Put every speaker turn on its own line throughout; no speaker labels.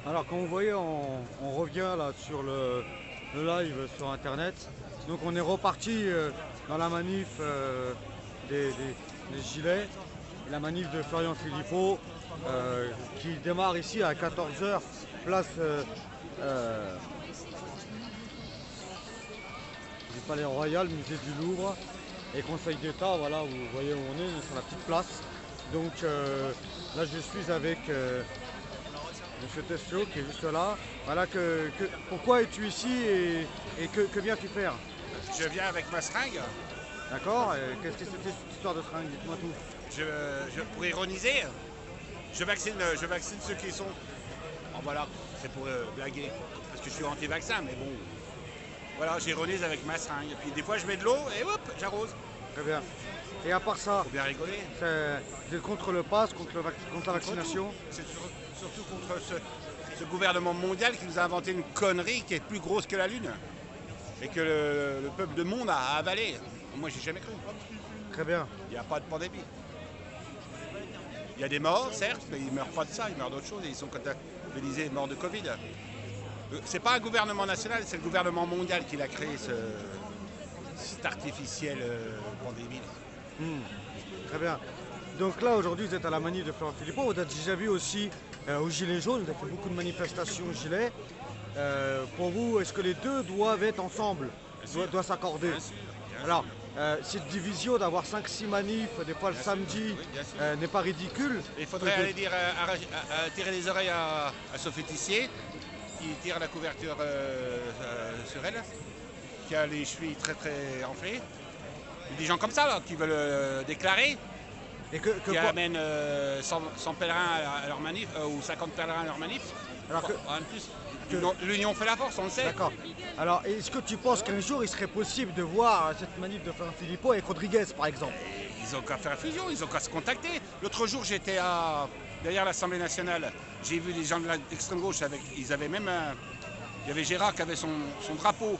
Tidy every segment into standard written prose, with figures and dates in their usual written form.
Alors comme vous voyez, on revient là sur le live sur internet. Donc on est reparti dans la manif des gilets, la manif de Florian Philippot qui démarre ici à 14 heures, place du Palais Royal, musée du Louvre et Conseil d'État. Voilà, vous voyez où on est sur la petite place. Donc là je suis avec Monsieur Testio qui est juste là. Voilà, pourquoi es-tu ici et que viens-tu faire?
Je viens avec ma seringue.
D'accord. Qu'est-ce que c'était cette histoire de seringue? Dites-moi tout.
Pour ironiser, je vaccine ceux qui sont. Bon, voilà, c'est pour blaguer. Parce que je suis anti-vaccin, mais bon. Voilà, j'ironise avec ma seringue. Et puis des fois je mets de l'eau et hop, j'arrose.
Très bien. Et à part ça,
Faut bien rigoler.
vous êtes contre le pass, contre la vaccination?
C'est surtout contre ce gouvernement mondial qui nous a inventé une connerie qui est plus grosse que la Lune. Et que le peuple de monde a avalé. Moi, j'ai jamais cru.
Très bien.
Il n'y a pas de pandémie. Il y a des morts, certes, mais ils ne meurent pas de ça, ils meurent d'autre chose. Et ils sont comptabilisés morts de Covid. C'est pas un gouvernement national, c'est le gouvernement mondial qui a créé cette artificielle pandémie.
Très bien. Donc là, aujourd'hui, vous êtes à la manif de Florian Philippot. Vous avez déjà vu aussi aux Gilets jaunes, vous avez fait beaucoup de manifestations aux Gilets. Pour vous, est-ce que les deux doivent être ensemble, doivent s'accorder? Alors, cette division d'avoir 5-6 manifs, des fois le samedi, n'est pas ridicule?
Il faudrait aller dire, tirer les oreilles à Sophie Tissier, qui tire la couverture sur elle, qui a les chevilles très très enflées. Des gens comme ça là, qui veulent déclarer,
Et
qui amènent 100 pèlerins à leur manif, ou 50 pèlerins à leur manif.
Alors que,
En plus, l'union fait la force, on le sait.
d'accord. Alors, est-ce que tu penses qu'un jour il serait possible de voir cette manif de Florian Philippot avec Rodriguez, par exemple?
Ils ont qu'à faire fusion, ils ont qu'à se contacter. L'autre jour, j'étais derrière l'Assemblée nationale. J'ai vu des gens de l'extrême gauche ils avaient même il y avait Gérard qui avait son drapeau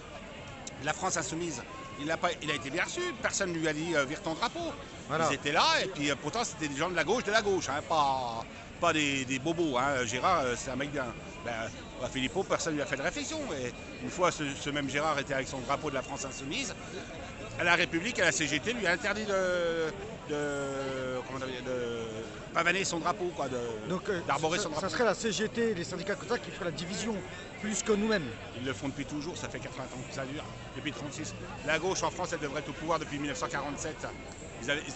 de la France insoumise. Il a été bien reçu, personne ne lui a dit vire ton drapeau.
Voilà.
Ils étaient là et puis pourtant c'était des gens de la gauche, hein, pas des bobos. Hein. Gérard, c'est un mec bien. À Philippot, personne ne lui a fait de réflexion. Et une fois, ce même Gérard était avec son drapeau de la France insoumise. À la République, à la CGT, lui a interdit de pavaner son drapeau, d'arborer son drapeau.
Ça serait la CGT, les syndicats comme ça, qui feraient la division, plus que nous-mêmes.
Ils le font depuis toujours, ça fait 80 ans que ça dure, depuis 1936. La gauche en France, elle devrait être au pouvoir depuis 1947.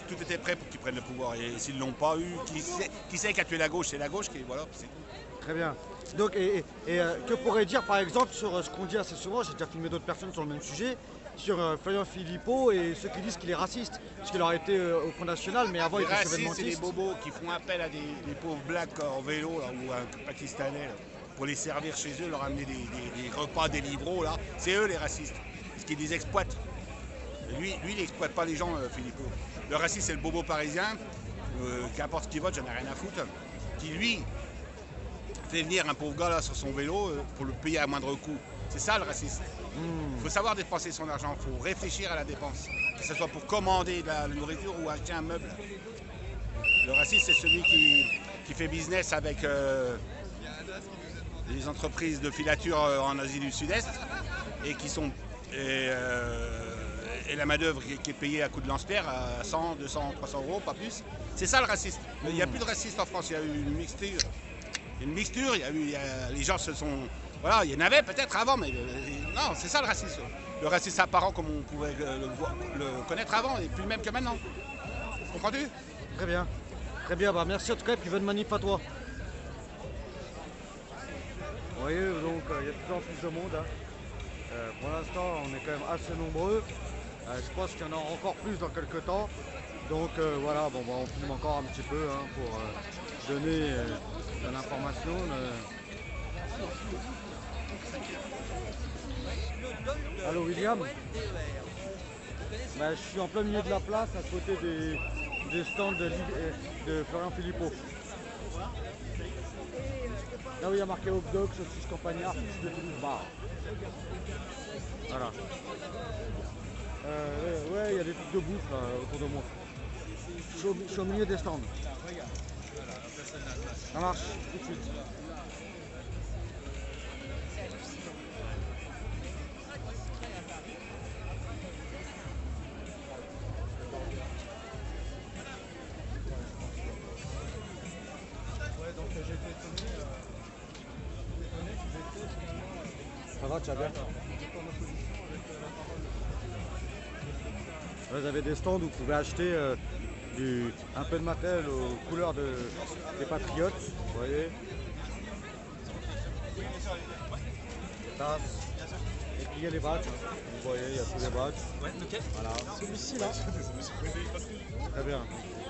Tout était prêt pour qu'ils prennent le pouvoir. Et s'ils ne l'ont pas eu, qui sait qui a tué la gauche? C'est la gauche qui. Voilà, c'est tout.
Très bien. Donc, que pourrait dire par exemple sur ce qu'on dit assez souvent, j'ai déjà filmé d'autres personnes sur le même sujet, sur Florian Philippot et ceux qui disent qu'il est raciste, parce qu'il aurait été au Front National, mais avant il était
racistes,
événementiste.
c'est des bobos qui font appel à des pauvres blacks en vélo là, ou un Pakistanais là, pour les servir chez eux, leur amener des repas, des livreaux là. C'est eux les racistes, parce qu'ils les exploitent. Lui, il n'exploite pas les gens, Philippot. Le raciste, c'est le bobo parisien, qu'importe ce qu'il vote, j'en ai rien à foutre, qui lui fait venir un pauvre gars là sur son vélo pour le payer à moindre coût. C'est ça le racisme. Il faut savoir dépenser son argent, il faut réfléchir à la dépense. Que ce soit pour commander de la nourriture ou acheter un meuble. Le raciste, c'est celui qui fait business avec les entreprises de filature en Asie du Sud-Est et qui sont. Et la main-d'œuvre qui est payée à coup de lance-pierre à 100, 200, 300 euros, pas plus. C'est ça le racisme. Il n'y a plus de racistes en France, il y a eu une mixture. Les gens se sont. Voilà, il y en avait peut-être avant, mais non, c'est ça le racisme. Le racisme apparent comme on pouvait le connaître avant, et plus le même que maintenant. Comprends-tu?
Très bien. Très bien, bah merci en tout cas, et puis bonne manif à toi. Vous voyez, donc il y a de plus en plus de monde. Pour l'instant, on est quand même assez nombreux. Je pense qu'il y en aura encore plus dans quelques temps. Donc voilà, bon, bah, on filme encore un petit peu pour donner de l'information. Allô William? Bah, je suis en plein milieu de la place, à côté des stands de Florian Philippot. Là où il y a marqué hot dog, saucisse campagnard, fiche de Toulouse bar. Voilà. Ouais, il y a des trucs de bouffe là, autour de moi. Je suis au milieu des stands. Ça marche, tout de suite. va, tu vas bien? Vous avez des stands où vous pouvez acheter un peu de matériel aux couleurs des Patriotes, vous voyez. Tasses. Et puis il y a les badges, vous voyez, il y a tous les badges.
Ouais, ok.
Voilà.
Celui-ci là.
Très bien.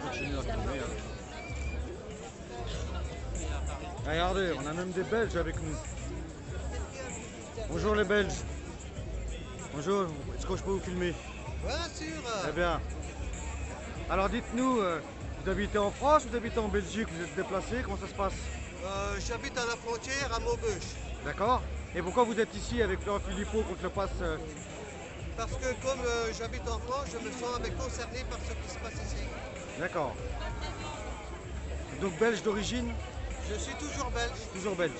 Continue à filmer. Regardez, on a même des Belges avec nous. Bonjour les Belges. Bonjour, est-ce que je peux vous filmer?
Bien sûr.
Très bien. Alors dites-nous, vous habitez en France, vous habitez en Belgique, vous êtes déplacé, comment ça se passe?
J'habite à la frontière à Maubeuge.
D'accord. Et pourquoi vous êtes ici avec Florent Philippot contre le pass
Parce que comme j'habite en France, je me sens concerné par ce qui se passe ici.
D'accord. Donc belge d'origine?
Je suis toujours belge.
Toujours belge.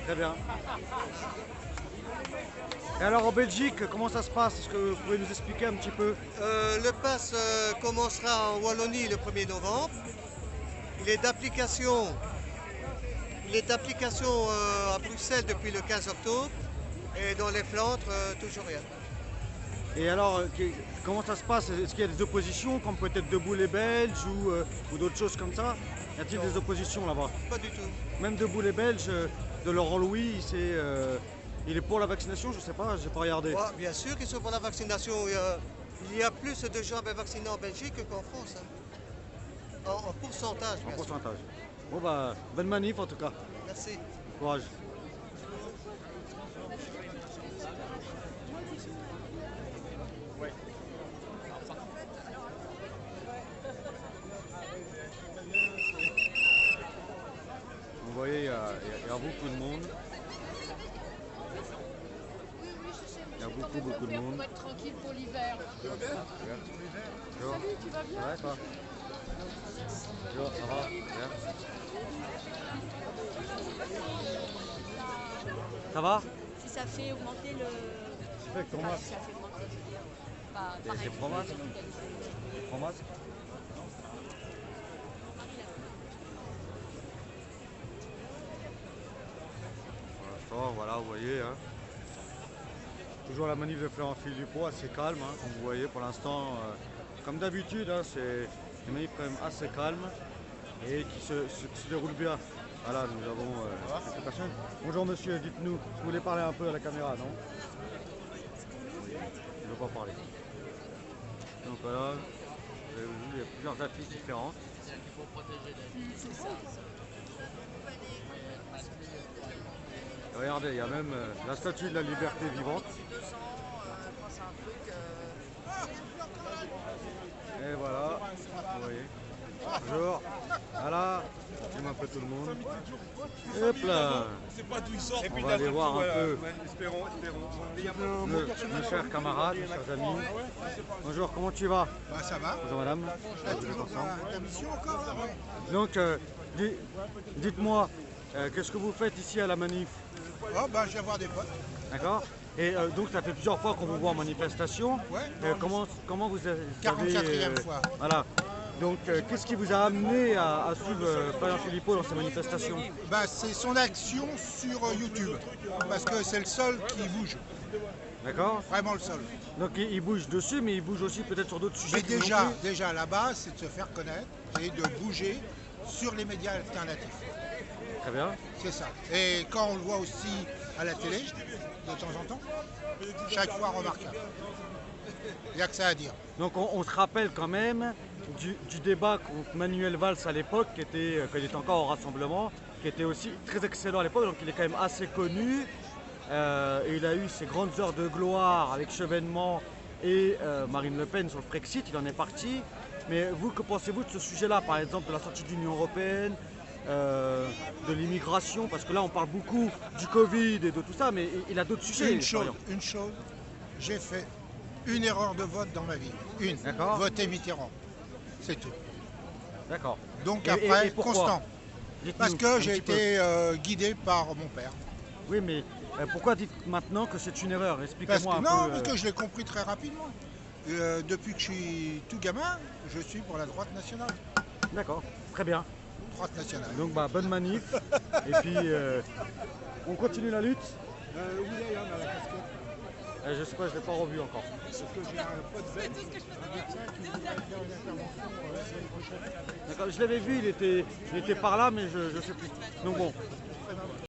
Très bien. Et alors en Belgique, comment ça se passe? Est-ce que vous pouvez nous expliquer un petit peu?
Le pass commencera en Wallonie le 1er novembre. Il est d'application à Bruxelles depuis le 15 octobre. Et dans les Flandres, toujours rien.
Et alors, comment ça se passe? Est-ce qu'il y a des oppositions, comme peut-être Debout les Belges ou d'autres choses comme ça? Y a-t-il des oppositions là-bas?
Pas du tout.
Même Debout les Belges, de Laurent Louis, il est pour la vaccination, je sais pas, j'ai pas regardé.
Ouais, bien sûr qu'ils sont pour la vaccination. Il y a plus de gens vaccinés en Belgique qu'en France. Hein. En pourcentage,
En
bien sûr.
pourcentage. Bon bah, bonne manif en tout cas.
Merci.
Courage. Vous voyez, il y a beaucoup de monde. Il y a beaucoup de monde.
Pour être tranquille pour l'hiver.
Bonjour.
Salut, tu vas bien?
Ça va toi? Bonjour, ça va? Bien. Ça va?
Si ça fait augmenter le.
Avec ton
Enfin,
masque.
si ça fait augmenter, je veux dire. Pas
Des
pareil.
fromages? Prends masque. Pour l'instant, voilà, vous voyez. Hein. Toujours la manif de Florent Philippot, assez calme, hein, comme vous voyez pour l'instant. Comme d'habitude, hein, c'est une manif quand même assez calme et qui se déroule bien. Voilà, nous avons quelques personnes. Bonjour monsieur, dites-nous, vous voulez parler un peu à la caméra, non? Oui, il ne veut pas parler. Donc voilà, vous avez vu, il y a plusieurs affiches différentes. Et regardez, il y a même la statue de la liberté vivante. Et voilà, vous voyez. Bonjour. Voilà, j'aime un peu tout le monde. Hop là. On va aller voir un peu mes chers camarades, mes chers amis. Bonjour, comment tu vas?
Ça va.
Bonjour madame. Vous êtes ensemble.
Ta mission encore là, ouais.
Donc, dites-moi, qu'est-ce que vous faites ici à la manif?
Oh, bah, je viens voir des potes.
D'accord. Et donc, ça fait plusieurs fois qu'on vous voit en manifestation.
Ouais.
Comment vous avez...
44e fois.
Voilà. Donc, qu'est-ce qui vous a amené à suivre Florent Philippot dans ces manifestations?
Bah, c'est son action sur YouTube. Parce que c'est le seul qui bouge.
D'accord.
Vraiment le seul.
Donc, il bouge dessus, mais il bouge aussi peut-être sur d'autres sujets.
Mais
qui vous
déjà,
ont plu.
déjà la base, c'est de se faire connaître et de bouger sur les médias alternatifs.
Très bien.
C'est ça. Et quand on le voit aussi à la télé, de temps en temps, chaque fois remarquable. Il n'y a que ça à dire.
Donc, on se rappelle quand même du débat contre Manuel Valls à l'époque, quand il était encore au Rassemblement, qui était aussi très excellent à l'époque, donc il est quand même assez connu. Et il a eu ses grandes heures de gloire avec Chevènement et Marine Le Pen sur le Brexit, il en est parti. Mais vous, que pensez-vous de ce sujet-là, par exemple, de la sortie de l'Union Européenne, de l'immigration? Parce que là, on parle beaucoup du Covid et de tout ça, mais il a d'autres sujets.
Une chose, j'ai fait une erreur de vote dans ma vie. Une.
D'accord.
Voter Mitterrand. C'est tout.
D'accord.
Donc
Et
après,
pourquoi?
constant.
Dites-nous
Parce
un
que
petit
j'ai
peu.
été guidé par mon père.
Oui, mais pourquoi dites maintenant que c'est une erreur?
Parce
Expliquez-moi
que,
un
non,
peu.
parce que je l'ai compris très rapidement. Depuis que je suis tout gamin, je suis pour la droite nationale.
D'accord, très bien.
Droite nationale.
Donc, bonne manif. Et puis, on continue la lutte.
Où il est, Yann, à la casquette?
Je sais pas, je l'ai pas revu encore.
Parce que j'ai un pote belge, un médecin qui voudrait faire une intervention la semaine prochaine.
D'accord, je l'avais vu, il était par là, mais je sais plus. Donc bon,